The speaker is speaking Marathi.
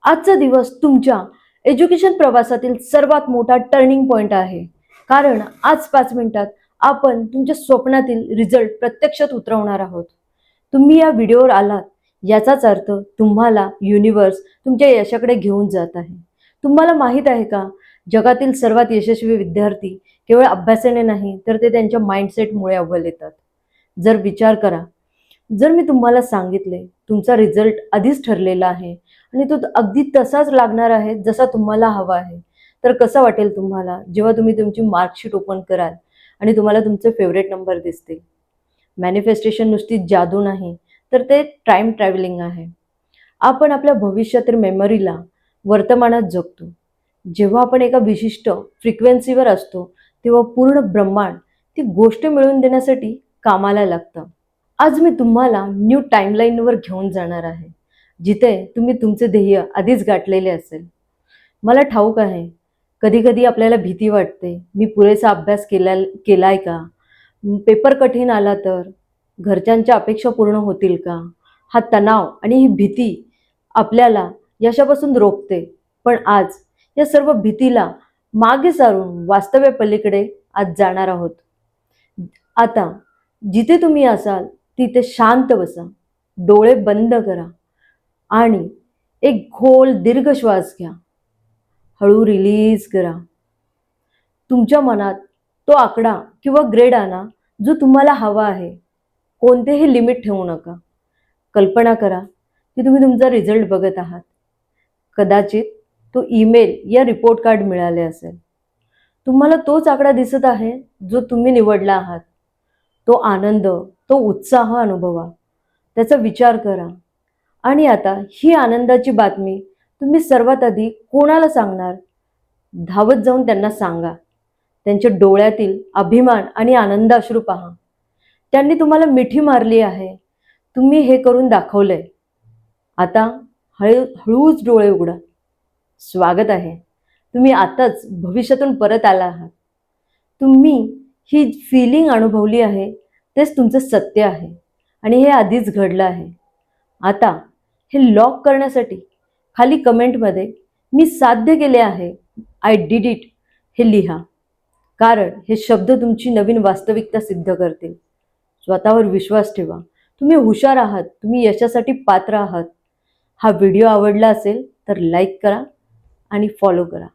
आजचा दिवस तुमच्या एज्युकेशन प्रवासातील सर्वात मोठा टर्निंग पॉइंट आहे. कारण आज 5 मिनिटात आपण तुमच्या स्वप्नातील रिझल्ट प्रत्यक्षात उतरवणार आहोत. तुम्ही या व्हिडिओवर आलात याचाच अर्थ तुम्हाला युनिव्हर्स तुमच्या यशाकडे घेऊन जात आहे. तुम्हाला माहीत आहे का, जगातील सर्वात यशस्वी विद्यार्थी केवळ अभ्यासाने नाही तर ते त्यांच्या माइंडसेटमुळे अव्वल येतात. जर विचार करा, जर मी तुम्हाला सांगितले तुमचा रिझल्ट आधीच ठरलेला आहे आणि तो अगदी तसाच लागणार आहे जसा तुम्हाला हवा आहे, तर कसं वाटेल तुम्हाला जेव्हा तुम्ही तुमची मार्कशीट ओपन कराल आणि तुम्हाला तुमचे फेवरेट नंबर दिसतील? मॅनिफेस्टेशन नुसती जादू नाही, तर ते टाइम ट्रॅव्हलिंग आहे. आपण आपल्या भविष्यातील मेमरीला वर्तमानात जगतो. जेव्हा आपण एका विशिष्ट फ्रिक्वेन्सीवर असतो तेव्हा पूर्ण ब्रह्मांड ती गोष्ट मिळवून देण्यासाठी कामाला लागतं. आज मी तुम्हाला न्यू टाईमलाईनवर घेऊन जाणार आहे, जिथे तुम्ही तुमचे ध्येय आधीच गाठलेले असेल. मला ठाऊक आहे, कधी कधी आपल्याला भीती वाटते, मी पुरेसा अभ्यास केलाय का? पेपर कठीण आला तर? घरच्यांच्या अपेक्षा पूर्ण होतील का? हा तणाव आणि ही भीती आपल्याला यशापासून रोखते. पण आज या सर्व भीतीला मागे सारून वास्तव्य पलीकडे आज जाणार आहोत. आता जिथे तुम्ही असाल तिथे शांत बसा, डोळे बंद करा आणि एक खोल दीर्घ श्वास घ्या. हळू रिलीज करा. तुमच्या मनात तो आकडा किंवा ग्रेड आणा जो तुम्हाला हवा आहे. कोणतेही लिमिट ठेवू नका. कल्पना करा की तुम्ही तुमचा रिझल्ट बघत आहात. कदाचित तो ईमेल या रिपोर्ट कार्ड मिळाले असेल. तुम्हाला तोच आकडा दिसत आहे जो तुम्ही निवडला आहात. तो आनंद, तो उत्साह अनुभवा, त्याचा विचार करा. आणि आता ही आनंदाची बातमी तुम्ही सर्वात आधी कोणाला सांगणार? धावत जाऊन त्यांना सांगा. त्यांच्या डोळ्यातील अभिमान आणि आनंद अश्रू पहा. त्यांनी तुम्हाला मिठी मारली आहे. तुम्ही हे करून दाखवलंय. आता हळूच डोळे उघडा. स्वागत आहे. तुम्ही आताच भविष्यातून परत आला आहात. तुम्ही ही फीलिंग अनुभवली आहे, तेच तुमचं सत्य आहे आणि हे आधीच घडलं आहे. आता हे लॉक करण्यासाठी खाली कमेंटमध्ये मी साध्य केले आहे, आय डिड इट हे लिहा. कारण हे शब्द तुमची नवीन वास्तविकता सिद्ध करतील. स्वतःवर विश्वास ठेवा. तुम्ही हुशार आहात. तुम्ही यशासाठी पात्र आहात. हा व्हिडिओ आवडला असेल तर लाईक करा आणि फॉलो करा.